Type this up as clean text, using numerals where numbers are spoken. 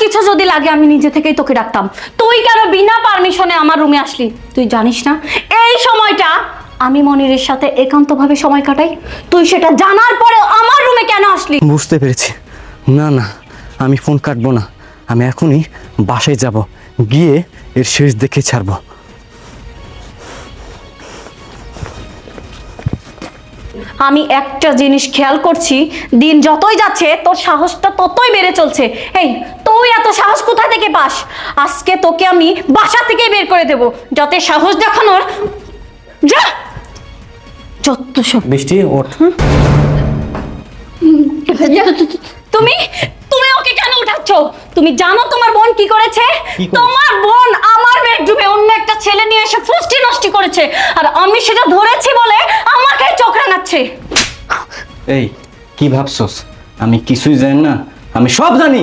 কিছু যদি লাগে আমি নিজে থেকেই তোকে ডাকতাম। তুই কেন বিনা পারমিশনে আমার রুমে আসলি? তুই জানিস না এই সময়টা আমি মনিরের সাথে একান্তভাবে সময় কাটাই? তুই সেটা জানার পরেও আমার রুমে কেন আসলি? বুঝতে পেরেছি। না না, আমি ফোন কাটবো না, আমি এখনই বাসায় যাব, গিয়ে এর শেষ দেখে ছাড়বো। আমি একটা জিনিস খেয়াল করছি, দিন যতই যাচ্ছে তোর সাহসটা ততই বেড়ে চলছে। এই তুই এত সাহস কোথা থেকে পাস? আজকে তোকে আমি বাসা থেকে বের করে দেব, যাতে সাহস দেখানোর। যা, যত সব। বৃষ্টি ওঠ। তুমি তুমি ওকে কেন উঠাচ্ছ? তুমি জানো তোমার বোন কি করেছে? তোমার বোন আমার বেডরুমে অন্য একটা ছেলে নিয়ে এসে ফুষ্টি নষ্টি করেছে, আর আমি সেটা ধরেছি বলে আমাকে চোখ রাঙাচ্ছে। এই কি ভাবছস আমি কিছুই জানি না? আমি সব জানি।